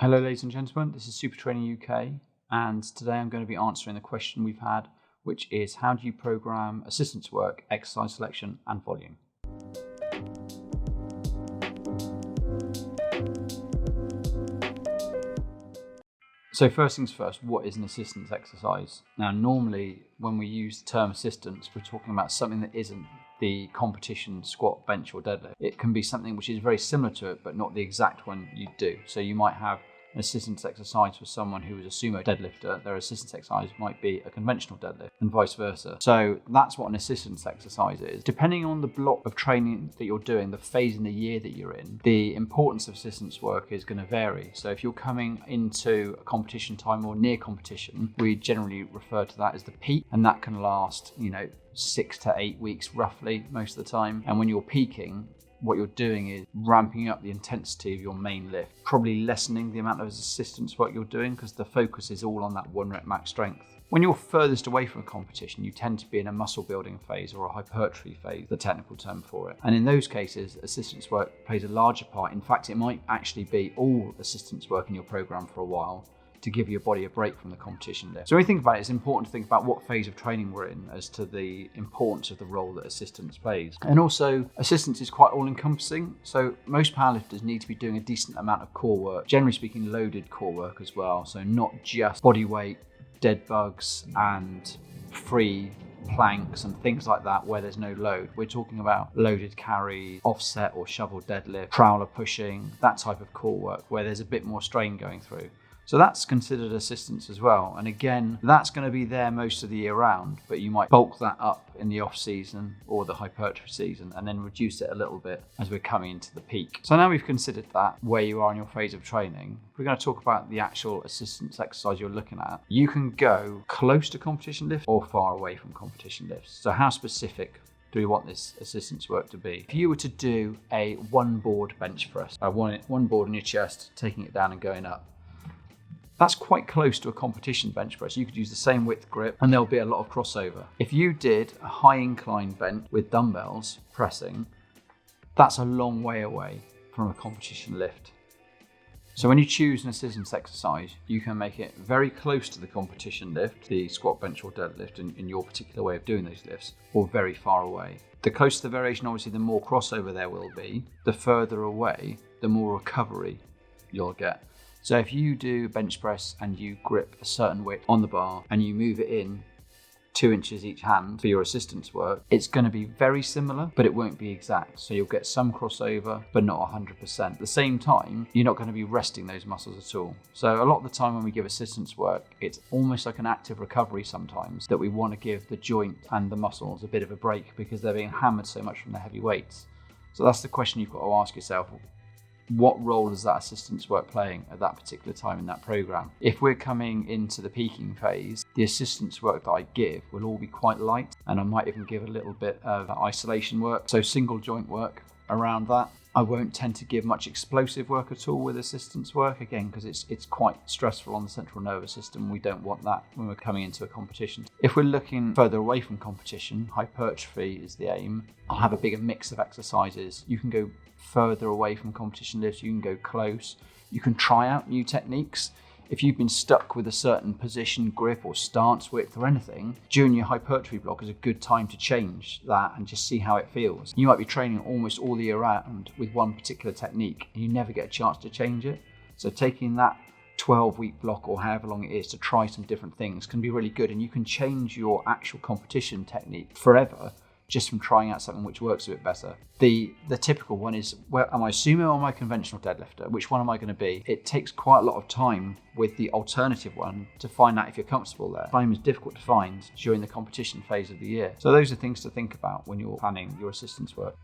Hello ladies and gentlemen, this is Super Training UK, and today I'm going to be answering the question we've had, which is how do you program assistance work, exercise selection and volume? So first things first, what is an assistance exercise? Now normally when we use the term assistance, we're talking about something that isn't the competition squat, bench or deadlift. It can be something which is very similar to it, but not the exact one you do. So you might have an assistance exercise for someone who is a sumo deadlifter. Their assistance exercise might be a conventional deadlift and vice versa. So that's what an assistance exercise is. Depending on the block of training that you're doing, the phase in the year that you're in, the importance of assistance work is going to vary. So if you're coming into a competition time or near competition, we generally refer to that as the peak, and that can last, 6 to 8 weeks roughly most of the time. And when you're peaking, what you're doing is ramping up the intensity of your main lift, probably lessening the amount of assistance work you're doing because the focus is all on that 1 rep max strength. When you're furthest away from a competition, you tend to be in a muscle building phase or a hypertrophy phase, the technical term for it. And in those cases, assistance work plays a larger part. In fact, it might actually be all assistance work in your program for a while, to give your body a break from the competition lift. So when you think about it, it's important to think about what phase of training we're in as to the importance of the role that assistance plays. And also, assistance is quite all-encompassing. So most powerlifters need to be doing a decent amount of core work, generally speaking loaded core work as well. So not just body weight, dead bugs and free planks and things like that where there's no load. We're talking about loaded carry, offset or shovel deadlift, prowler pushing, that type of core work where there's a bit more strain going through. So that's considered assistance as well. And again, that's going to be there most of the year round, but you might bulk that up in the off season or the hypertrophy season and then reduce it a little bit as we're coming into the peak. So now we've considered that, where you are in your phase of training, we're going to talk about the actual assistance exercise you're looking at. You can go close to competition lift or far away from competition lifts. So how specific do we want this assistance work to be? If you were to do a one board bench press, one board on your chest, taking it down and going up, that's quite close to a competition bench press. You could use the same width grip and there'll be a lot of crossover. If you did a high incline bench with dumbbells pressing, that's a long way away from a competition lift. So when you choose an assistance exercise, you can make it very close to the competition lift, the squat, bench or deadlift in your particular way of doing those lifts, or very far away. The closer the variation, obviously, the more crossover there will be. The further away, the more recovery you'll get. So if you do bench press and you grip a certain width on the bar and you move it in 2 inches each hand for your assistance work, it's going to be very similar, but it won't be exact. So you'll get some crossover, but not 100%. At the same time, you're not going to be resting those muscles at all. So a lot of the time when we give assistance work, it's almost like an active recovery sometimes, that we want to give the joint and the muscles a bit of a break because they're being hammered so much from the heavy weights. So that's the question you've got to ask yourself. What role is that assistance work playing at that particular time in that program? If we're coming into the peaking phase, the assistance work that I give will all be quite light, and I might even give a little bit of isolation work, so single joint work around that. I won't tend to give much explosive work at all with assistance work, again, because it's quite stressful on the central nervous system. We don't want that when we're coming into a competition. If we're looking further away from competition, hypertrophy is the aim. I'll have a bigger mix of exercises. You can go further away from competition lifts, you can go close. You can try out new techniques. If you've been stuck with a certain position, grip or stance width or anything, during your hypertrophy block is a good time to change that and just see how it feels. You might be training almost all the year round with one particular technique and you never get a chance to change it. So taking that 12-week block or however long it is to try some different things can be really good, and you can change your actual competition technique forever just from trying out something which works a bit better. The typical one is, well, am I sumo or am I conventional deadlifter? Which one am I going to be? It takes quite a lot of time with the alternative one to find out if you're comfortable there. Time is difficult to find during the competition phase of the year. So those are things to think about when you're planning your assistance work.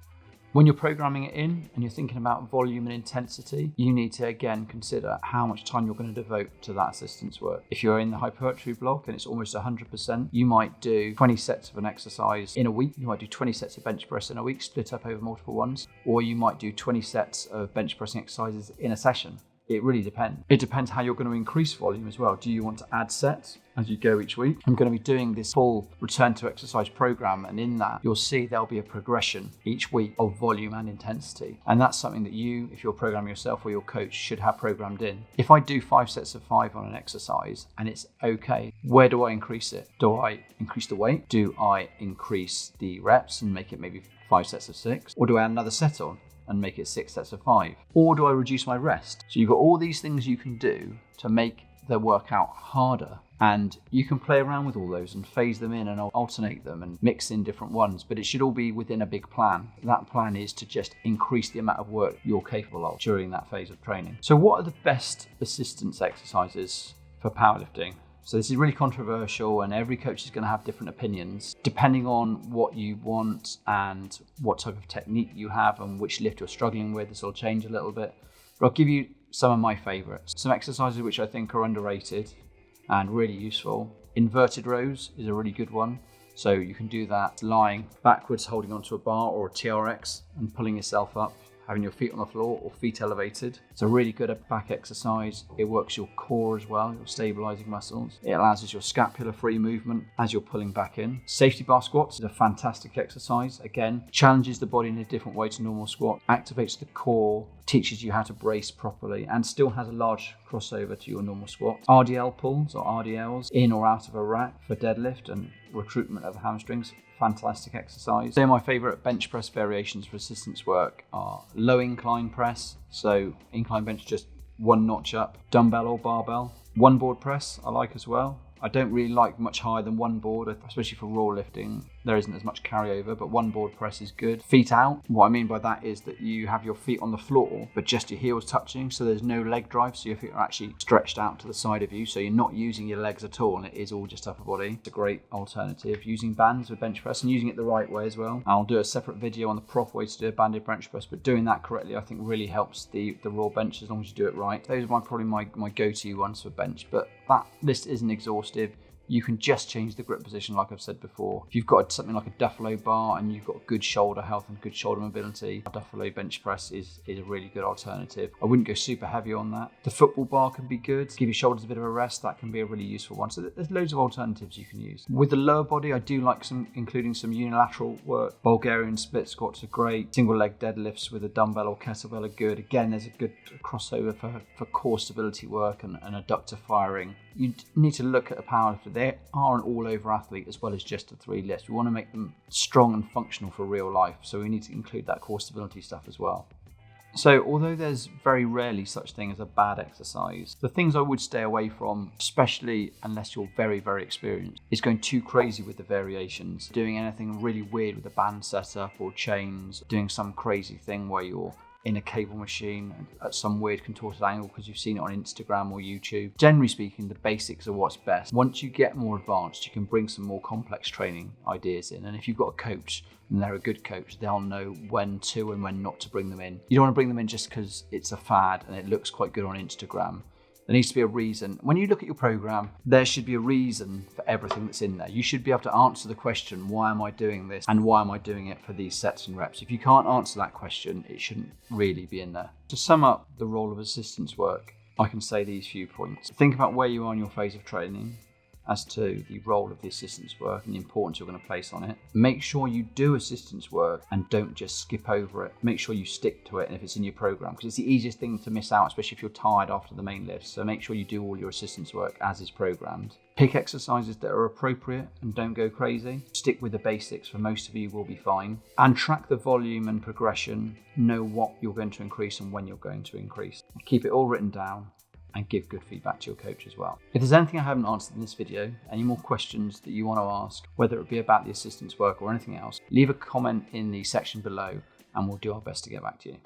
When you're programming it in and you're thinking about volume and intensity, you need to again consider how much time you're going to devote to that assistance work. If you're in the hypertrophy block and it's almost 100%, you might do 20 sets of an exercise in a week. You might do 20 sets of bench press in a week, split up over multiple ones, or you might do 20 sets of bench pressing exercises in a session. it really depends. It depends how you're going to increase volume as well. Do you want to add sets as you go each week? I'm going to be doing this full return to exercise program, and in that you'll see there'll be a progression each week of volume and intensity. And that's something that you, if you're programming yourself or your coach, should have programmed in. If I do 5 sets of 5 on an exercise and it's okay, where do I increase it? Do I increase the weight? Do I increase the reps and make it maybe 5 sets of 6? Or do I add another set on and make it 6 sets of 5? Or do I reduce my rest? So you've got all these things you can do to make the workout harder, and you can play around with all those and phase them in and alternate them and mix in different ones, but it should all be within a big plan. That plan is to just increase the amount of work you're capable of during that phase of training. So what are the best assistance exercises for powerlifting? So this is really controversial, and every coach is going to have different opinions depending on what you want and what type of technique you have and which lift you're struggling with. This will change a little bit, but I'll give you some of my favorites. Some exercises which I think are underrated and really useful. Inverted rows is a really good one. So you can do that lying backwards, holding onto a bar or a TRX and pulling yourself up, having your feet on the floor or feet elevated. It's a really good back exercise. It works your core as well, your stabilizing muscles. It allows your scapular free movement as you're pulling back in. Safety bar squats is a fantastic exercise. Again, challenges the body in a different way to normal squat, activates the core, teaches you how to brace properly, and still has a large crossover to your normal squat. RDL pulls or RDLs, in or out of a rack for deadlift and recruitment of hamstrings. Fantastic exercise. So my favorite bench press variations for assistance work are low incline press, so incline bench just 1 notch up, dumbbell or barbell. 1 board press I like as well. I don't really like much higher than 1 board, especially for raw lifting. There isn't as much carryover, but 1 board press is good. Feet out. What I mean by that is that you have your feet on the floor, but just your heels touching, so there's no leg drive, so your feet are actually stretched out to the side of you, so you're not using your legs at all, and it is all just upper body. It's a great alternative. Using bands with bench press and using it the right way as well. I'll do a separate video on the proper way to do a banded bench press, but doing that correctly I think really helps the raw bench as long as you do it right. Those are probably my go-to ones for bench, but that list isn't exhaustive. You can just change the grip position like I've said before. If you've got something like a Duffalo bar and you've got good shoulder health and good shoulder mobility, a Duffalo bench press is a really good alternative. I wouldn't go super heavy on that. The football bar can be good. Give your shoulders a bit of a rest. That can be a really useful one. So there's loads of alternatives you can use. With the lower body, I do like including some unilateral work. Bulgarian split squats are great. Single leg deadlifts with a dumbbell or kettlebell are good. Again, there's a good crossover for core stability work and adductor firing. You need to look at a powerlifter. They are an all-over athlete as well as just a 3 lift. We want to make them strong and functional for real life, so we need to include that core stability stuff as well. So although there's very rarely such thing as a bad exercise, the things I would stay away from, especially unless you're very, very experienced, is going too crazy with the variations, doing anything really weird with a band setup or chains, doing some crazy thing where you're in a cable machine at some weird contorted angle because you've seen it on Instagram or YouTube. Generally speaking, the basics are what's best. Once you get more advanced, you can bring some more complex training ideas in. And if you've got a coach and they're a good coach, they'll know when to and when not to bring them in. You don't want to bring them in just because it's a fad and it looks quite good on Instagram. There needs to be a reason. When you look at your program, there should be a reason for everything that's in there. You should be able to answer the question, why am I doing this? And why am I doing it for these sets and reps? If you can't answer that question, it shouldn't really be in there. To sum up the role of assistance work, I can say these few points. Think about where you are in your phase of training as to the role of the assistance work and the importance you're going to place on it. Make sure you do assistance work and don't just skip over it. Make sure you stick to it, and if it's in your program, because it's the easiest thing to miss out, especially if you're tired after the main lift. So make sure you do all your assistance work as is programmed. Pick exercises that are appropriate and don't go crazy. Stick with the basics, for most of you will be fine. And track the volume and progression. Know what you're going to increase and when you're going to increase. Keep it all written down and give good feedback to your coach as well. If there's anything I haven't answered in this video, any more questions that you want to ask, whether it be about the assistance work or anything else, leave a comment in the section below and we'll do our best to get back to you.